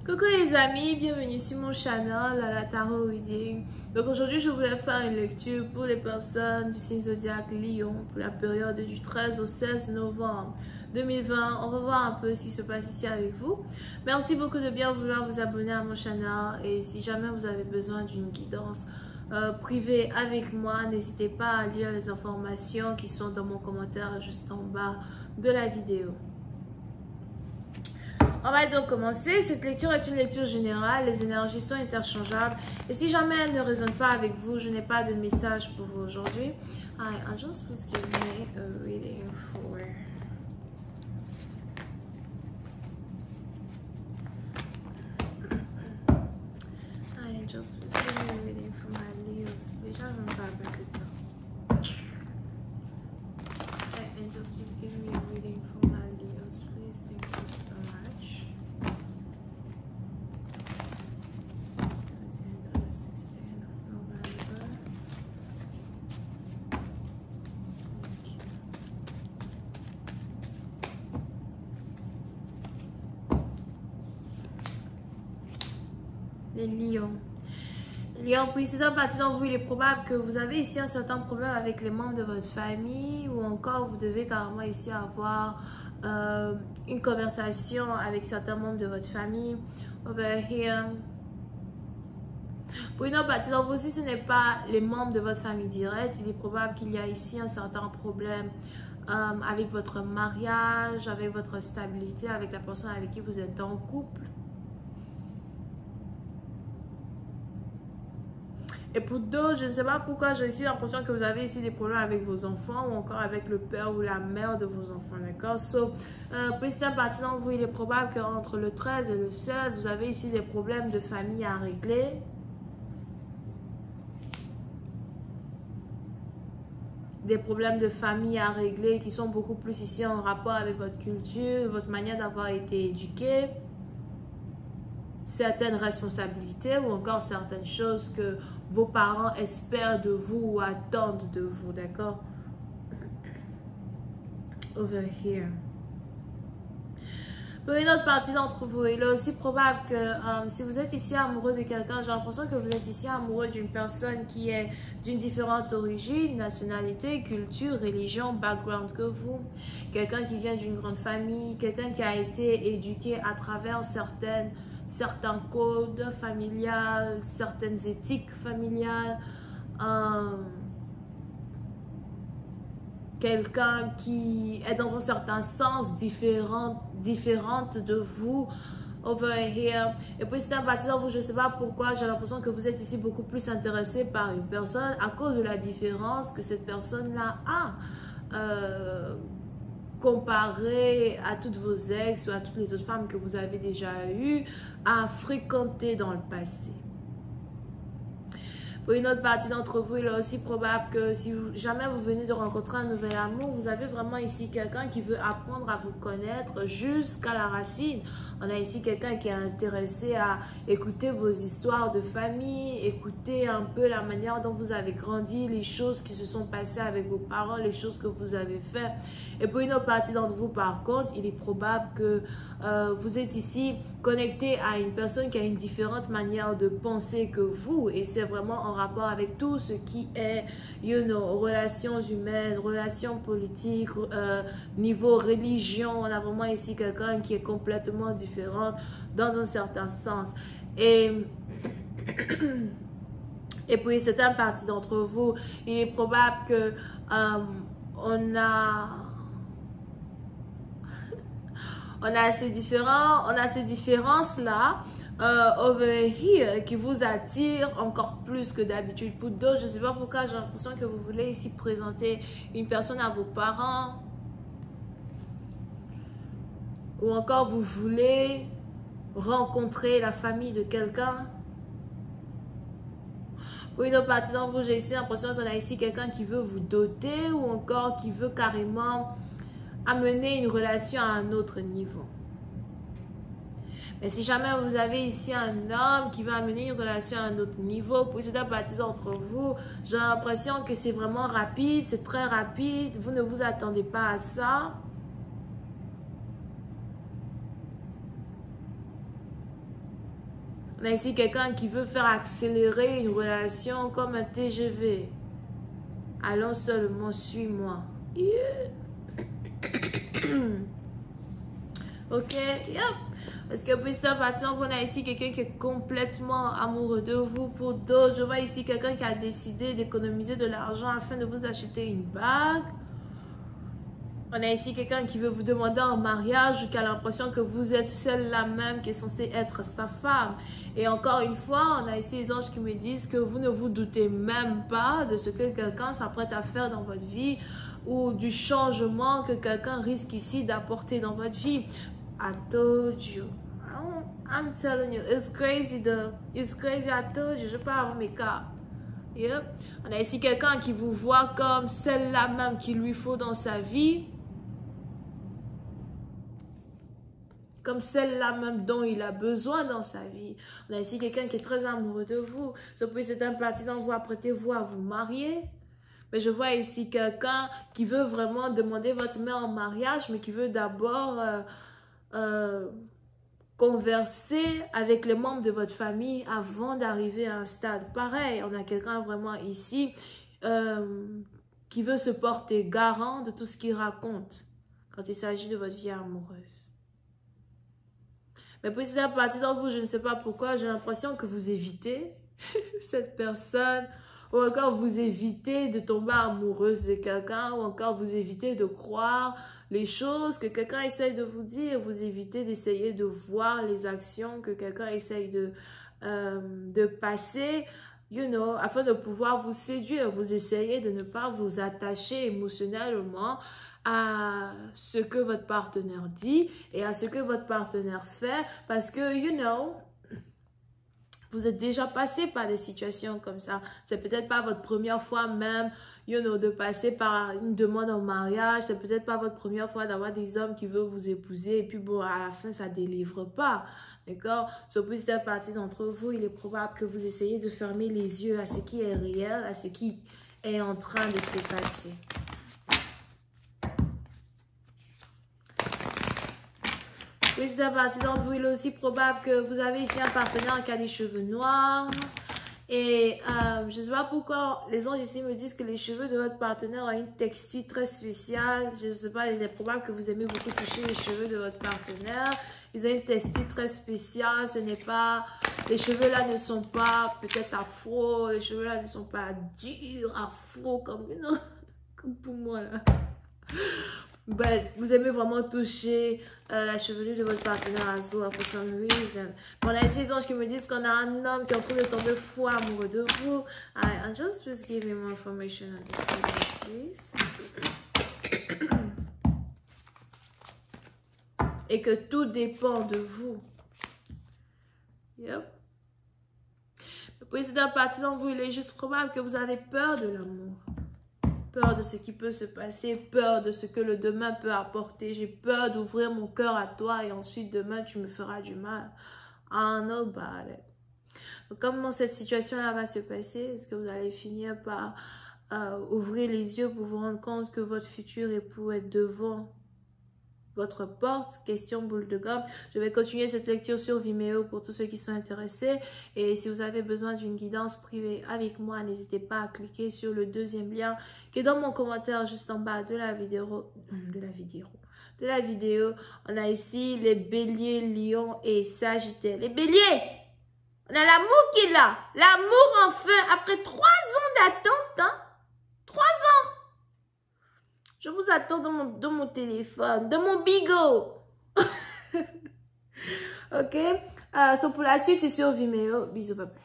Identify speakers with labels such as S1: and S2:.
S1: Coucou les amis, bienvenue sur mon channel à la Tarot Reading. Donc aujourd'hui je voulais faire une lecture pour les personnes du signe zodiaque Lion pour la période du 13 au 16 novembre 2020. On va voir un peu ce qui se passe ici avec vous. Merci beaucoup de bien vouloir vous abonner à mon channel et si jamais vous avez besoin d'une guidance privée avec moi, n'hésitez pas à lire les informations qui sont dans mon commentaire juste en bas de la vidéo. On va donc commencer. Cette lecture est une lecture générale. Les énergies sont interchangeables. Et si jamais elle ne résonne pas avec vous, je n'ai pas de message pour vous aujourd'hui. I just please give me a reading for... just please give me a reading for my Leos. Please, j'arrive même pas à mettre le temps. Just please give me a reading for my Leos. Please, thank you so much. Les lions. Lion, puis c'est un parti d'entre vous, il est probable que vous avez ici un certain problème avec les membres de votre famille ou encore vous devez carrément ici avoir une conversation avec certains membres de votre famille. Over here. Pour une autre partie d'entre vous, si ce n'est pas les membres de votre famille directe, il est probable qu'il y a ici un certain problème avec votre mariage, avec votre stabilité, avec la personne avec qui vous êtes en couple. Et pour d'autres, je ne sais pas pourquoi, j'ai ici l'impression que vous avez ici des problèmes avec vos enfants ou encore avec le père ou la mère de vos enfants, d'accord? Pour certaines parties d'entre vous, il est probable qu'entre le 13 et le 16, vous avez ici des problèmes de famille à régler. Des problèmes de famille à régler qui sont beaucoup plus ici en rapport avec votre culture, votre manière d'avoir été éduqué. Certaines responsabilités ou encore certaines choses que vos parents espèrent de vous ou attendent de vous, d'accord? Over here. Pour une autre partie d'entre vous, il est aussi probable que si vous êtes ici amoureux de quelqu'un, j'ai l'impression que vous êtes ici amoureux d'une personne qui est d'une différente origine, nationalité, culture, religion, background que vous. Quelqu'un qui vient d'une grande famille, quelqu'un qui a été éduqué à travers certains codes familiales, certaines éthiques familiales, quelqu'un qui est dans un certain sens différente de vous, over here. Et puis c'est un parti dans vous, je ne sais pas pourquoi, j'ai l'impression que vous êtes ici beaucoup plus intéressé par une personne à cause de la différence que cette personne-là a. Comparé à toutes vos ex ou à toutes les autres femmes que vous avez déjà eues à fréquenter dans le passé. Pour une autre partie d'entre vous, il est aussi probable que si jamais vous venez de rencontrer un nouvel amour, vous avez vraiment ici quelqu'un qui veut apprendre à vous connaître jusqu'à la racine. On a ici quelqu'un qui est intéressé à écouter vos histoires de famille, écouter un peu la manière dont vous avez grandi, les choses qui se sont passées avec vos parents, les choses que vous avez faites. Et pour une autre partie d'entre vous, par contre, il est probable que vous êtes ici connecté à une personne qui a une différente manière de penser que vous. Et c'est vraiment en rapport avec tout ce qui est, relations humaines, relations politiques, niveau religion. On a vraiment ici quelqu'un qui est complètement différent dans un certain sens. Et puis, certaines parties d'entre vous, il est probable que on a ces différences là over here qui vous attirent encore plus que d'habitude. Pour d'autres, je ne sais pas pourquoi, j'ai l'impression que vous voulez ici présenter une personne à vos parents ou encore vous voulez rencontrer la famille de quelqu'un. Pour une autre partie d'entre vous, j'ai ici l'impression qu'on a ici quelqu'un qui veut vous doter ou encore qui veut carrément amener une relation à un autre niveau. Mais si jamais vous avez ici un homme qui veut amener une relation à un autre niveau, pour cette partie d'entre vous, j'ai l'impression que c'est vraiment rapide, c'est très rapide, vous ne vous attendez pas à ça. On a ici quelqu'un qui veut faire accélérer une relation comme un TGV. Allons seulement, suis-moi. Yeah. Ok, yep. Parce que pour certains partisans, on a ici quelqu'un qui est complètement amoureux de vous. Pour d'autres, je vois ici quelqu'un qui a décidé d'économiser de l'argent afin de vous acheter une bague. On a ici quelqu'un qui veut vous demander en mariage ou qui a l'impression que vous êtes celle-là même qui est censée être sa femme. Et encore une fois, on a ici les anges qui me disent que vous ne vous doutez même pas de ce que quelqu'un s'apprête à faire dans votre vie ou du changement que quelqu'un risque ici d'apporter dans votre vie. I told you. I'm telling you. It's crazy though. It's crazy. I told you. Je peux avoir mes cas. Yep. On a ici quelqu'un qui vous voit comme celle-là même qu'il lui faut dans sa vie. Comme celle-là même dont il a besoin dans sa vie. On a ici quelqu'un qui est très amoureux de vous. Ça peut être un partisan, vous apprêtez-vous à vous marier. Mais je vois ici quelqu'un qui veut vraiment demander votre main en mariage, mais qui veut d'abord converser avec les membres de votre famille avant d'arriver à un stade pareil. On a quelqu'un vraiment ici qui veut se porter garant de tout ce qu'il raconte quand il s'agit de votre vie amoureuse. Mais pour cette partie d'entre vous, je ne sais pas pourquoi, j'ai l'impression que vous évitez cette personne, ou encore vous évitez de tomber amoureuse de quelqu'un, ou encore vous évitez de croire les choses que quelqu'un essaye de vous dire, vous évitez d'essayer de voir les actions que quelqu'un essaye de passer, you know, afin de pouvoir vous séduire. Vous essayez de ne pas vous attacher émotionnellement à ce que votre partenaire dit et à ce que votre partenaire fait parce que, you know, vous êtes déjà passé par des situations comme ça. C'est peut-être pas votre première fois même, you know, de passer par une demande en mariage. C'est peut-être pas votre première fois d'avoir des hommes qui veulent vous épouser et puis bon, à la fin, ça délivre pas. D'accord? Sauf que c'est partie d'entre vous, il est probable que vous essayez de fermer les yeux à ce qui est réel, à ce qui est en train de se passer. Oui, c'est partie d'entre vous, il est aussi probable que vous avez ici un partenaire qui a des cheveux noirs. Et je ne sais pas pourquoi les anges ici me disent que les cheveux de votre partenaire ont une texture très spéciale. Je ne sais pas, il est probable que vous aimez beaucoup toucher les cheveux de votre partenaire. Ils ont une texture très spéciale. Ce n'est pas... Les cheveux là ne sont pas peut-être afro. Les cheveux là ne sont pas durs, afro comme, you know, comme pour moi là. Ben, vous aimez vraiment toucher la chevelure de votre partenaire Azul for some reason. Bon, là, ici, les anges qui me disent qu'on a un homme qui est en train de tomber fou amoureux de vous. I just please give me more information on this subject, please. Et que tout dépend de vous. Yep. Puis, c'est un parti dans vous, il est juste probable que vous avez peur de l'amour. Peur de ce qui peut se passer, peur de ce que le demain peut apporter. J'ai peur d'ouvrir mon cœur à toi et ensuite demain tu me feras du mal. I know about it. Donc, comment cette situation-là va se passer? Est-ce que vous allez finir par ouvrir les yeux pour vous rendre compte que votre futur époux est devant votre porte? Question boule de gomme. Je vais continuer cette lecture sur Vimeo pour tous ceux qui sont intéressés. Et si vous avez besoin d'une guidance privée avec moi, n'hésitez pas à cliquer sur le deuxième lien qui est dans mon commentaire juste en bas de la vidéo. On a ici les béliers, lions et sagittaires. Les béliers, on a l'amour qui est là. L'amour enfin, après 3 ans d'attente. Hein? 3 ans. Je vous attends dans mon téléphone, dans mon bigot. Ok? So pour la suite, c'est sur Vimeo. Bisous, papa.